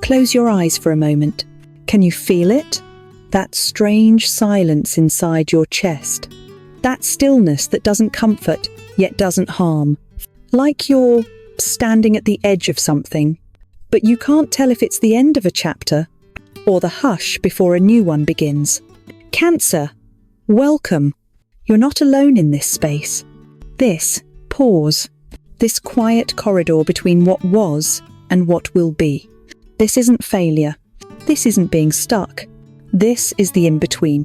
Close your eyes for a moment. Can you feel it? That strange silence inside your chest. That stillness that doesn't comfort, yet doesn't harm. Like you're standing at the edge of something, but you can't tell if it's the end of a chapter or the hush before a new one begins. Cancer, welcome. You're not alone in this space. This pause, this quiet corridor between what was and what will be. This isn't failure. This isn't being stuck. This is the in-between.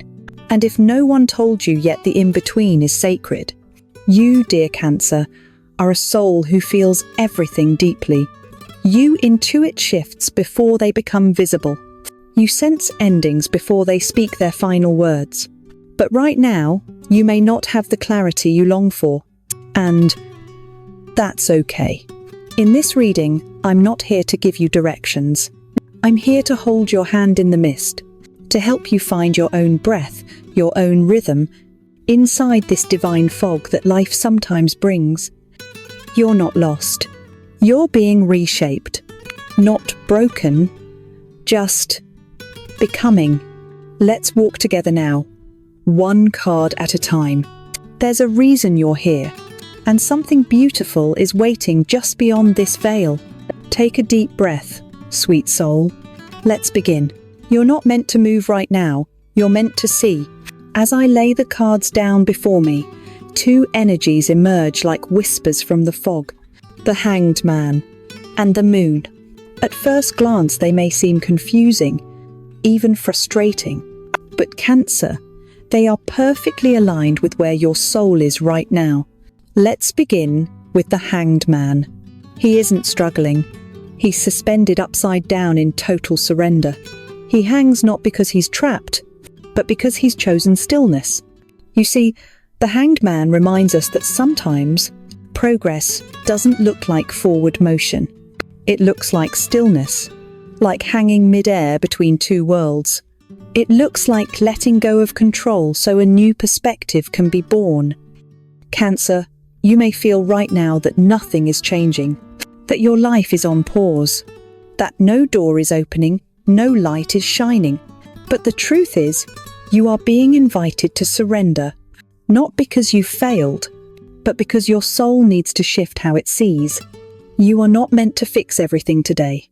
And if no one told you yet, the in-between is sacred. You, dear Cancer, are a soul who feels everything deeply. You intuit shifts before they become visible. You sense endings before they speak their final words. But right now, you may not have the clarity you long for. And that's okay. In this reading, I'm not here to give you directions. I'm here to hold your hand in the mist, to help you find your own breath, your own rhythm, inside this divine fog that life sometimes brings. You're not lost. You're being reshaped. Not broken, just becoming. Let's walk together now, one card at a time. There's a reason you're here, and something beautiful is waiting just beyond this veil. Take a deep breath, sweet soul. Let's begin. You're not meant to move right now. You're meant to see. As I lay the cards down before me, two energies emerge like whispers from the fog. The Hanged Man and the Moon. At first glance, they may seem confusing, even frustrating. But Cancer, they are perfectly aligned with where your soul is right now. Let's begin with the Hanged Man. He isn't struggling. He's suspended upside down in total surrender. He hangs not because he's trapped, but because he's chosen stillness. You see, the Hanged Man reminds us that sometimes progress doesn't look like forward motion. It looks like stillness, like hanging mid-air between two worlds. It looks like letting go of control so a new perspective can be born. Cancer, you may feel right now that nothing is changing, that your life is on pause, that no door is opening, no light is shining. But the truth is, you are being invited to surrender, not because you failed, but because your soul needs to shift how it sees. You are not meant to fix everything today.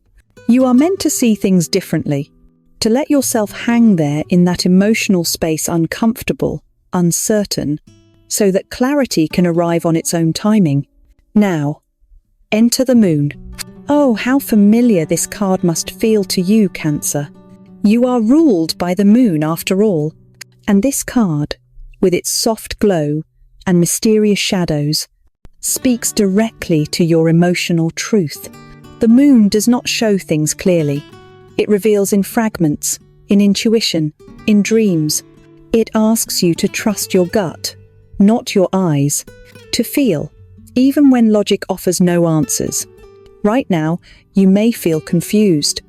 You are meant to see things differently, to let yourself hang there in that emotional space, uncomfortable, uncertain, so that clarity can arrive on its own timing. Now, enter the Moon. Oh, how familiar this card must feel to you, Cancer. You are ruled by the Moon after all. And this card, with its soft glow and mysterious shadows, speaks directly to your emotional truth. The Moon does not show things clearly. It reveals in fragments, in intuition, in dreams. It asks you to trust your gut, not your eyes, to feel, even when logic offers no answers. Right now, you may feel confused,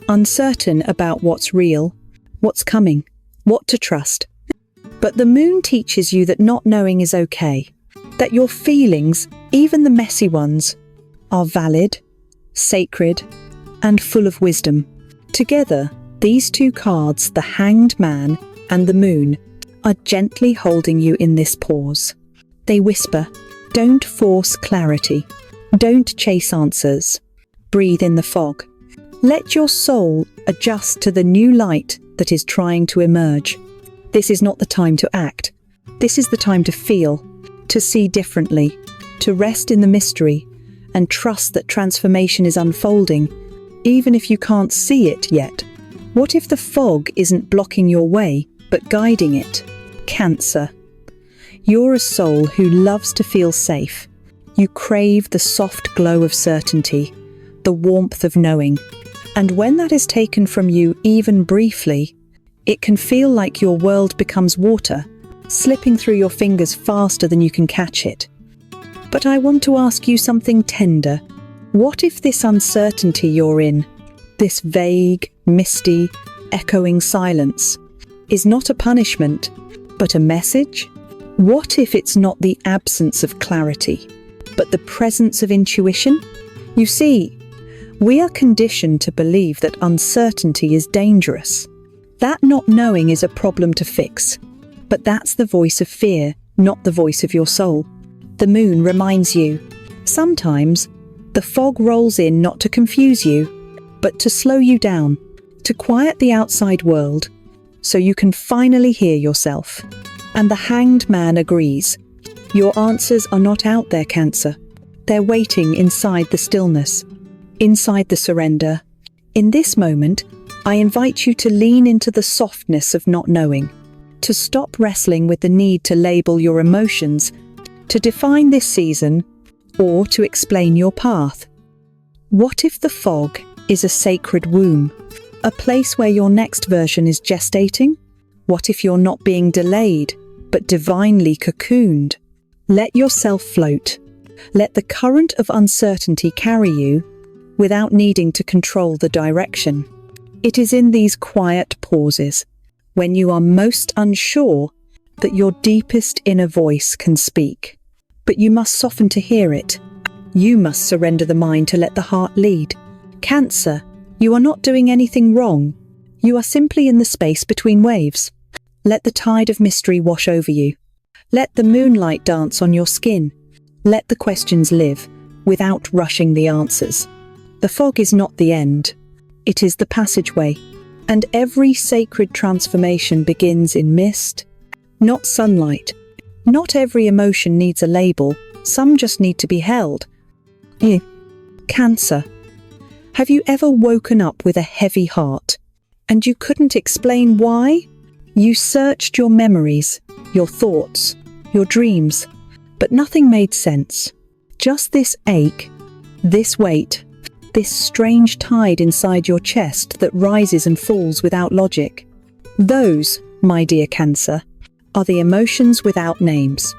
uncertain about what's real, what's coming, what to trust. But the Moon teaches you that not knowing is okay, that your feelings, even the messy ones, are valid, sacred, and full of wisdom. Together, these two cards, the Hanged Man and the Moon, are gently holding you in this pause. They whisper, don't force clarity. Don't chase answers. Breathe in the fog. Let your soul adjust to the new light that is trying to emerge. This is not the time to act. This is the time to feel, to see differently, to rest in the mystery, and trust that transformation is unfolding, even if you can't see it yet. What if the fog isn't blocking your way, but guiding it? Cancer. You're a soul who loves to feel safe. You crave the soft glow of certainty, the warmth of knowing. And when that is taken from you even briefly, it can feel like your world becomes water, slipping through your fingers faster than you can catch it. But I want to ask you something tender. What if this uncertainty you're in, this vague, misty, echoing silence, is not a punishment, but a message? What if it's not the absence of clarity, but the presence of intuition? You see, We are conditioned to believe that uncertainty is dangerous. That not knowing is a problem to fix. But that's the voice of fear, not the voice of your soul. The moon reminds you. Sometimes, the fog rolls in not to confuse you, but to slow you down, to quiet the outside world, so you can finally hear yourself. And the hanged man agrees. Your answers are not out there, Cancer. They're waiting inside the stillness, inside the surrender. In this moment, I invite you to lean into the softness of not knowing, to stop wrestling with the need to label your emotions, to define this season, or to explain your path. What if the fog is a sacred womb, a place where your next version is gestating? What if you're not being delayed, but divinely cocooned? Let yourself float. Let the current of uncertainty carry you without needing to control the direction. It is in these quiet pauses, when you are most unsure, that your deepest inner voice can speak. But you must soften to hear it. You must surrender the mind to let the heart lead. Cancer, you are not doing anything wrong. You are simply in the space between waves. Let the tide of mystery wash over you. Let the moonlight dance on your skin. Let the questions live, without rushing the answers. The fog is not the end. It is the passageway. And every sacred transformation begins in mist, not sunlight. Not every emotion needs a label. Some just need to be held. Cancer. Have you ever woken up with a heavy heart, and you couldn't explain why? You searched your memories, your thoughts, your dreams, but nothing made sense. Just this ache, this weight, this strange tide inside your chest that rises and falls without logic. Those, my dear Cancer, are the emotions without names.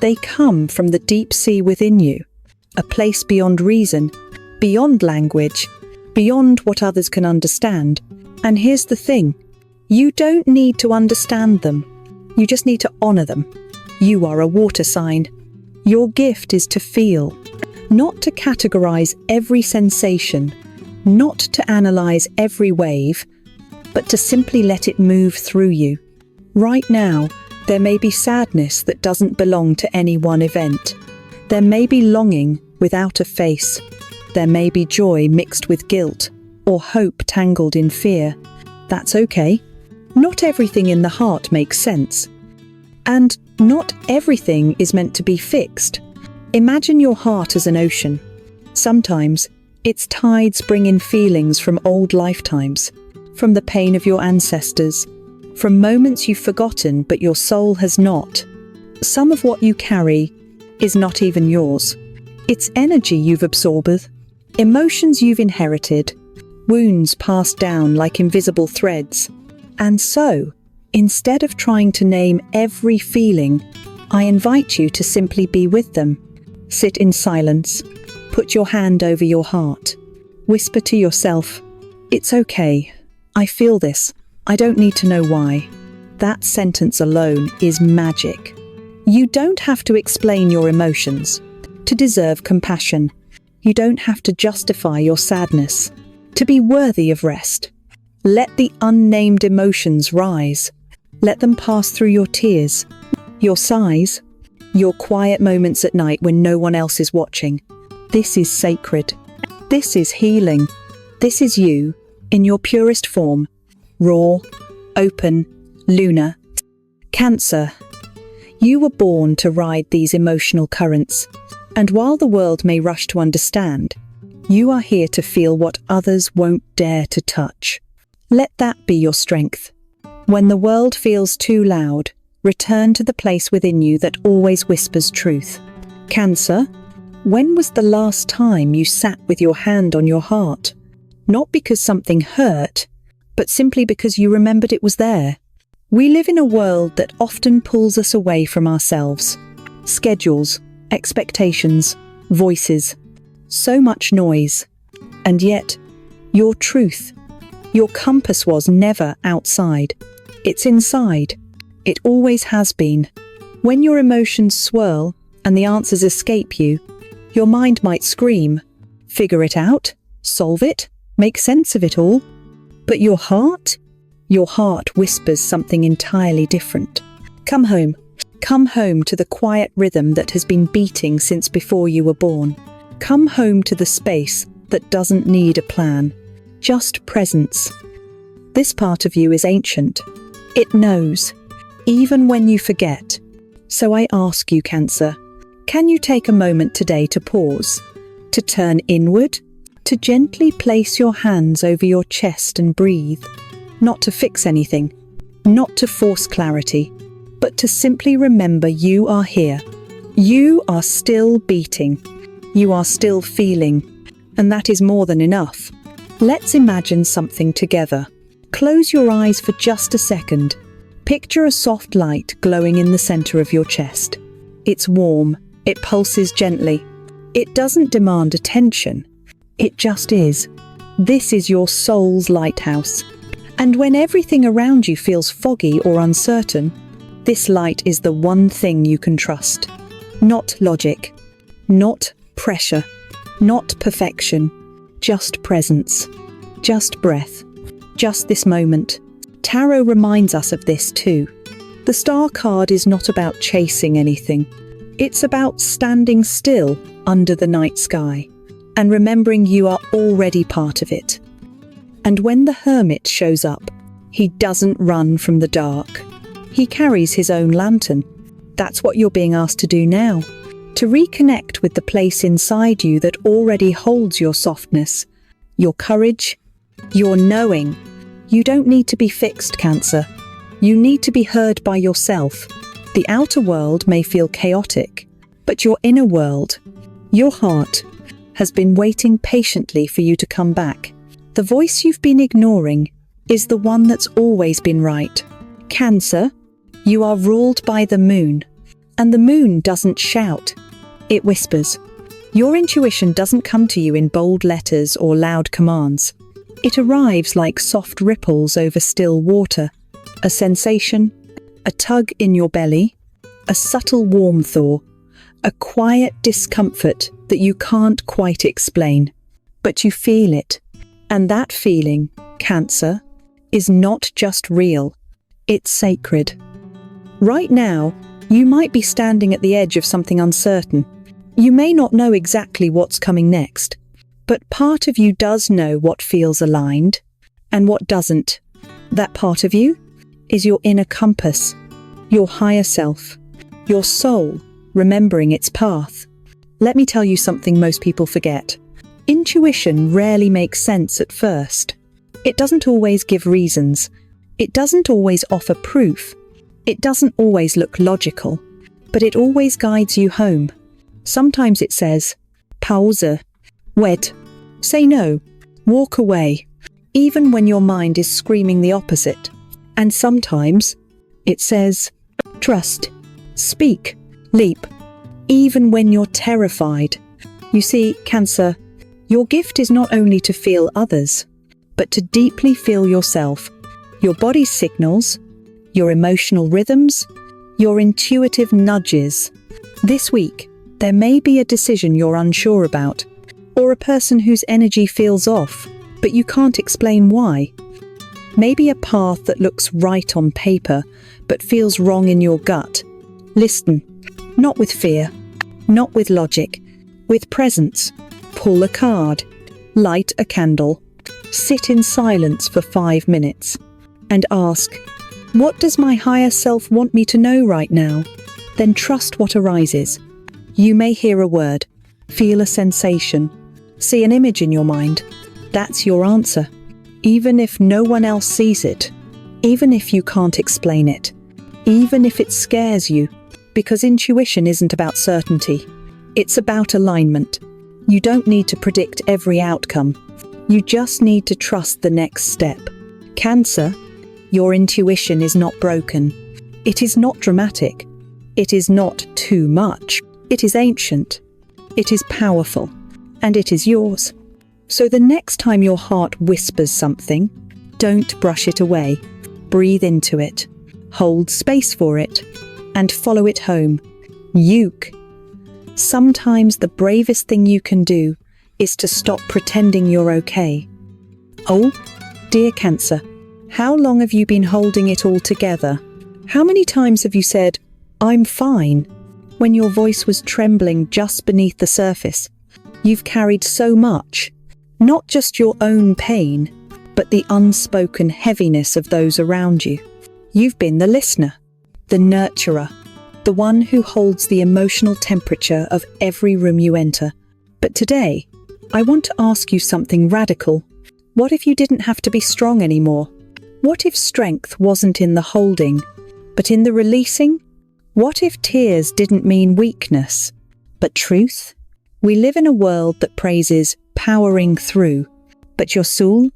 They come from the deep sea within you, a place beyond reason, beyond language, beyond what others can understand. And here's the thing, you don't need to understand them. You just need to honor them. You are a water sign. Your gift is to feel, not to categorize every sensation, not to analyze every wave, but to simply let it move through you. Right now, there may be sadness that doesn't belong to any one event. There may be longing without a face. There may be joy mixed with guilt, or hope tangled in fear. That's okay. Not everything in the heart makes sense. And not everything is meant to be fixed. Imagine your heart as an ocean. Sometimes, its tides bring in feelings from old lifetimes, from the pain of your ancestors, from moments you've forgotten but your soul has not. Some of what you carry is not even yours. It's energy you've absorbed, emotions you've inherited, wounds passed down like invisible threads. And so, instead of trying to name every feeling, I invite you to simply be with them. Sit in silence. Put your hand over your heart. Whisper to yourself, "It's okay. I feel this. I don't need to know why." That sentence alone is magic. You don't have to explain your emotions to deserve compassion. You don't have to justify your sadness to be worthy of rest. Let the unnamed emotions rise. Let them pass through your tears, your sighs, your quiet moments at night when no one else is watching. This is sacred. This is healing. This is you, in your purest form, raw, open, lunar. Cancer, you were born to ride these emotional currents, and while the world may rush to understand, you are here to feel what others won't dare to touch. Let that be your strength. When the world feels too loud, return to the place within you that always whispers truth. Cancer, when was the last time you sat with your hand on your heart? Not because something hurt, but simply because you remembered it was there. We live in a world that often pulls us away from ourselves. Schedules, expectations, voices, so much noise. And yet, your truth, your compass was never outside. It's inside. It always has been. When your emotions swirl and the answers escape you, your mind might scream, "Figure it out? solve it, make sense of it all. But your heart? Your heart whispers something entirely different. Come home. Come home to the quiet rhythm that has been beating since before you were born. Come home to the space that doesn't need a plan, just presence. This part of you is ancient. It knows, even when you forget. So I ask you, Cancer, can you take a moment today to pause, to turn inward, to gently place your hands over your chest and breathe, not to fix anything, not to force clarity, but to simply remember you are here. You are still beating. You are still feeling. And that is more than enough. Let's imagine something together. Close your eyes for just a second. Picture a soft light glowing in the center of your chest. It's warm. It pulses gently. It doesn't demand attention. It just is. This is your soul's lighthouse. And when everything around you feels foggy or uncertain, this light is the one thing you can trust. Not logic, not pressure, not perfection, just presence, just breath, just this moment. Tarot reminds us of this too. The Star card is not about chasing anything. It's about standing still under the night sky and remembering you are already part of it. And when the Hermit shows up, he doesn't run from the dark. He carries his own lantern. That's what you're being asked to do now. To reconnect with the place inside you that already holds your softness, your courage, your knowing. You don't need to be fixed, Cancer. You need to be heard by yourself. The outer world may feel chaotic, but your inner world, your heart, has been waiting patiently for you to come back. The voice you've been ignoring is the one that's always been right. Cancer, you are ruled by the moon, and the moon doesn't shout, it whispers. Your intuition doesn't come to you in bold letters or loud commands. It arrives like soft ripples over still water, a sensation, a tug in your belly, a subtle warmth or a quiet discomfort that you can't quite explain, but you feel it. And that feeling, Cancer, is not just real, it's sacred. Right now, you might be standing at the edge of something uncertain. You may not know exactly what's coming next, but part of you does know what feels aligned and what doesn't. That part of you is your inner compass, your higher self, your soul remembering its path. Let me tell you something most people forget. Intuition rarely makes sense at first. It doesn't always give reasons. It doesn't always offer proof. It doesn't always look logical, but it always guides you home. Sometimes it says, Pause, wait, say no, walk away, even when your mind is screaming the opposite. And sometimes it says, trust, speak, leap, even when you're terrified. You see, Cancer, your gift is not only to feel others, but to deeply feel yourself, your body's signals, your emotional rhythms, your intuitive nudges. This week, there may be a decision you're unsure about, or a person whose energy feels off, but you can't explain why. Maybe a path that looks right on paper, but feels wrong in your gut. Listen, not with fear, not with logic, with presence. Pull a card, light a candle, sit in silence for 5 minutes, and ask, what does my higher self want me to know right now? Then trust what arises. You may hear a word, feel a sensation, see an image in your mind. That's your answer. Even if no one else sees it, even if you can't explain it, even if it scares you, because intuition isn't about certainty. It's about alignment. You don't need to predict every outcome. You just need to trust the next step. Cancer, your intuition is not broken. It is not dramatic. It is not too much. It is ancient. It is powerful. And it is yours. So the next time your heart whispers something, don't brush it away. Breathe into it. Hold space for it. And follow it home. Sometimes the bravest thing you can do is to stop pretending you're okay. Oh, dear Cancer, how long have you been holding it all together? How many times have you said, "I'm fine," when your voice was trembling just beneath the surface? You've carried so much, not just your own pain, but the unspoken heaviness of those around you. You've been the listener, the nurturer, the one who holds the emotional temperature of every room you enter. But today, I want to ask you something radical. What if you didn't have to be strong anymore? What if strength wasn't in the holding, but in the releasing? What if tears didn't mean weakness, but truth? We live in a world that praises powering through, but your soul,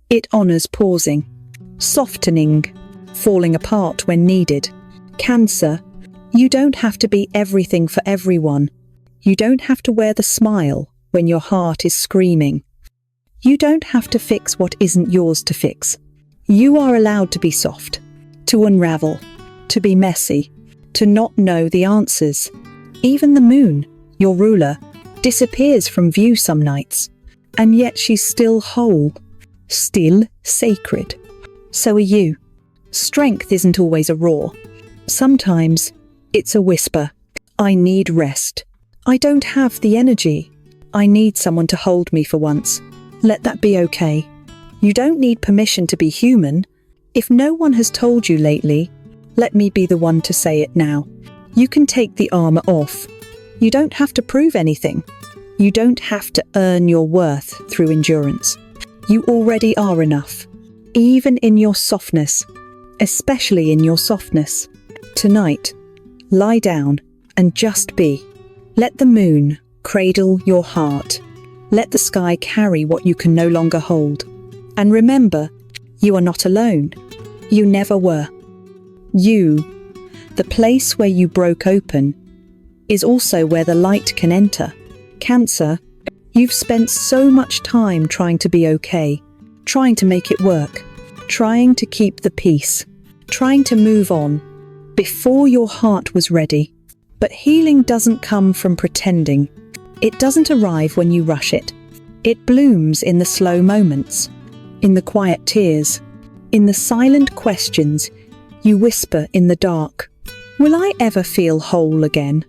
it honors pausing, softening, falling apart when needed. Cancer, you don't have to be everything for everyone. You don't have to wear the smile when your heart is screaming. You don't have to fix what isn't yours to fix. You are allowed to be soft, to unravel, to be messy, to not know the answers. Even the moon, your ruler, disappears from view some nights, and yet she's still whole, still sacred. So are you. Strength isn't always a roar. Sometimes it's a whisper. I need rest. I don't have the energy. I need someone to hold me for once. Let that be okay. You don't need permission to be human. If no one has told you lately, let me be the one to say it now. You can take the armor off. You don't have to prove anything. You don't have to earn your worth through endurance. You already are enough, even in your softness, especially in your softness. Tonight, lie down and just be. Let the moon cradle your heart. Let the sky carry what you can no longer hold. And remember, you are not alone. You never were. You, the place where you broke open, is also where the light can enter. Cancer, you've spent so much time trying to be okay, trying to make it work, trying to keep the peace, trying to move on, before your heart was ready. But healing doesn't come from pretending. It doesn't arrive when you rush it. It blooms in the slow moments, in the quiet tears, in the silent questions you whisper in the dark. Will I ever feel whole again?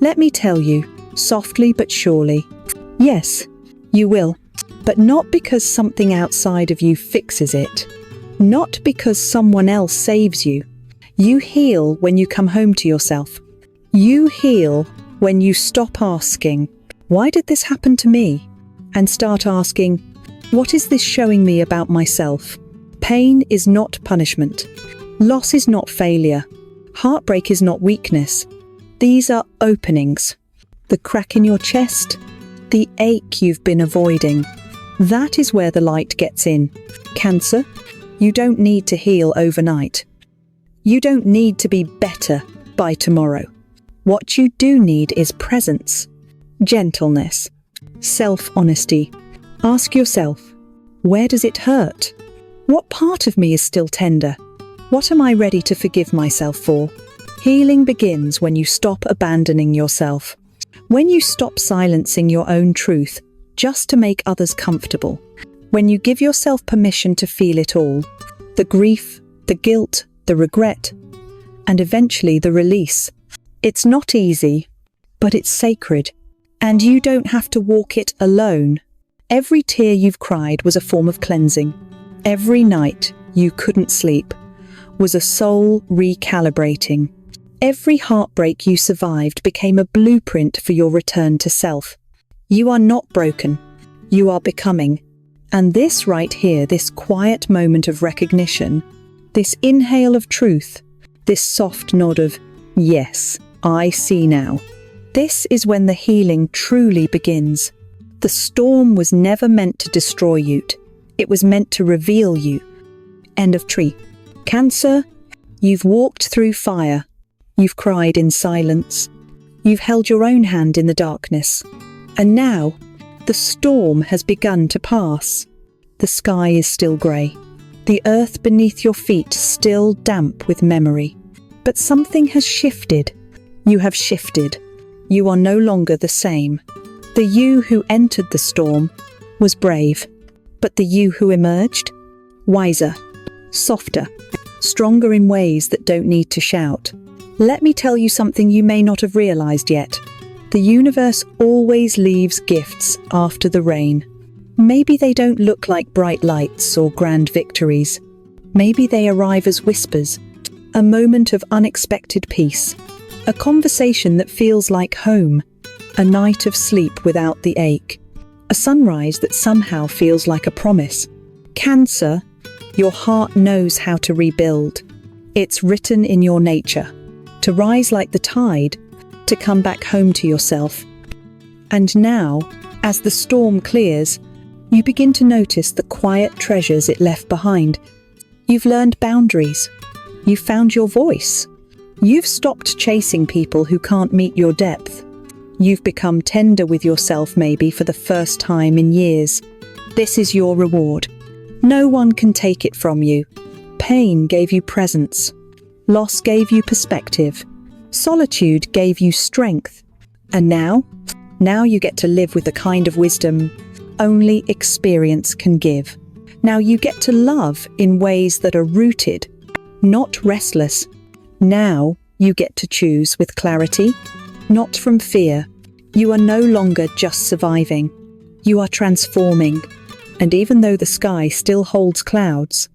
Let me tell you, softly but surely, yes, you will. But not because something outside of you fixes it. Not because someone else saves you. You heal when you come home to yourself. You heal when you stop asking, "Why did this happen to me?" and start asking, "What is this showing me about myself?" Pain is not punishment. Loss is not failure. Heartbreak is not weakness. These are openings. The crack in your chest, the ache you've been avoiding. That is where the light gets in. Cancer, you don't need to heal overnight. You don't need to be better by tomorrow. What you do need is presence, gentleness, self-honesty. Ask yourself, where does it hurt? What part of me is still tender? What am I ready to forgive myself for? Healing begins when you stop abandoning yourself. When you stop silencing your own truth just to make others comfortable. When you give yourself permission to feel it all. The grief, the guilt, the regret, and eventually the release. It's not easy, but it's sacred. And you don't have to walk it alone. Every tear you've cried was a form of cleansing. Every night you couldn't sleep was a soul recalibrating. Every heartbreak you survived became a blueprint for your return to self. You are not broken. You are becoming. And this right here, this quiet moment of recognition, this inhale of truth, this soft nod of, yes, I see now. This is when the healing truly begins. The storm was never meant to destroy you. It was meant to reveal you. End of tree. Cancer, you've walked through fire. You've cried in silence. You've held your own hand in the darkness. And now, the storm has begun to pass. The sky is still grey. The earth beneath your feet still damp with memory. But something has shifted. You have shifted. You are no longer the same. The you who entered the storm was brave, but the you who emerged? Wiser, softer, stronger in ways that don't need to shout. Let me tell you something you may not have realized yet. The universe always leaves gifts after the rain. Maybe they don't look like bright lights or grand victories. Maybe they arrive as whispers, a moment of unexpected peace, a conversation that feels like home, a night of sleep without the ache, a sunrise that somehow feels like a promise. Cancer, your heart knows how to rebuild. It's written in your nature, to rise like the tide, to come back home to yourself. And now, as the storm clears, you begin to notice the quiet treasures it left behind. You've learned boundaries. You've found your voice. You've stopped chasing people who can't meet your depth. You've become tender with yourself, maybe for the first time in years. This is your reward. No one can take it from you. Pain gave you presence. Loss gave you perspective. Solitude gave you strength. And now you get to live with the kind of wisdom only experience can give. Now you get to love in ways that are rooted, not restless. Now you get to choose with clarity, not from fear. You are no longer just surviving. You are transforming. And even though the sky still holds clouds,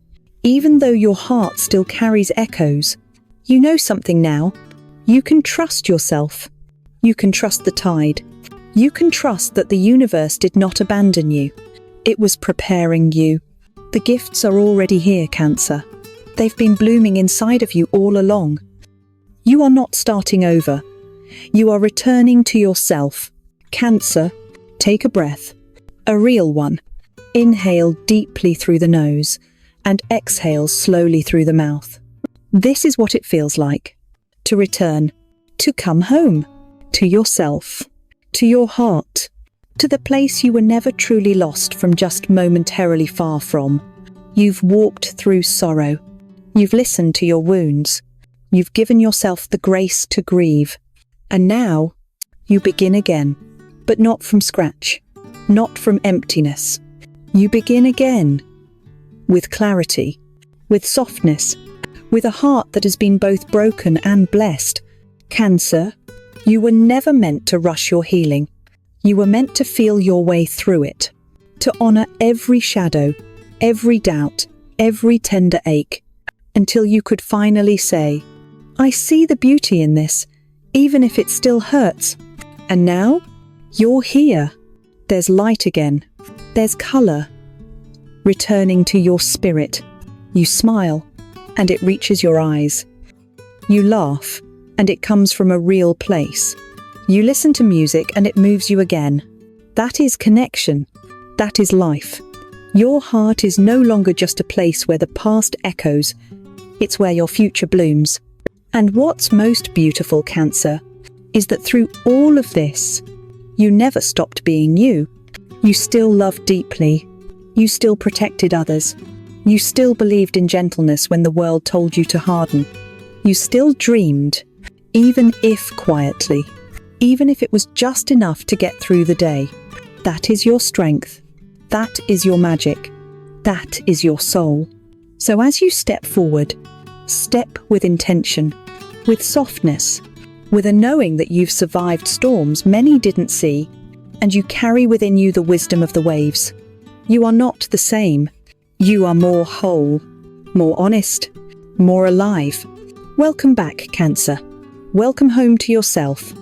even though your heart still carries echoes, you know something now. You can trust yourself. You can trust the tide. You can trust that the universe did not abandon you. It was preparing you. The gifts are already here, Cancer. They've been blooming inside of you all along. You are not starting over. You are returning to yourself. Cancer, take a breath. A real one. Inhale deeply through the nose and exhale slowly through the mouth. This is what it feels like. To return. To come home. To yourself. To your heart, to the place you were never truly lost from, just momentarily far from. You've walked through sorrow. You've listened to your wounds. You've given yourself the grace to grieve. And now, you begin again, but not from scratch, not from emptiness. You begin again, with clarity, with softness, with a heart that has been both broken and blessed. Cancer, you were never meant to rush your healing. You were meant to feel your way through it, to honor every shadow, every doubt, every tender ache, until you could finally say, I see the beauty in this, even if it still hurts. And now, you're here. There's light again. There's color. Returning to your spirit. You smile, and it reaches your eyes. You laugh, and it comes from a real place. You listen to music and it moves you again. That is connection. That is life. Your heart is no longer just a place where the past echoes. It's where your future blooms. And what's most beautiful, Cancer, is that through all of this, you never stopped being you. You still loved deeply. You still protected others. You still believed in gentleness when the world told you to harden. You still dreamed, even if quietly, even if it was just enough to get through the day. That is your strength. That is your magic. That is your soul. So as you step forward, step with intention, with softness, with a knowing that you've survived storms many didn't see, and you carry within you the wisdom of the waves. You are not the same. You are more whole, more honest, more alive. Welcome back, Cancer. Welcome home to yourself.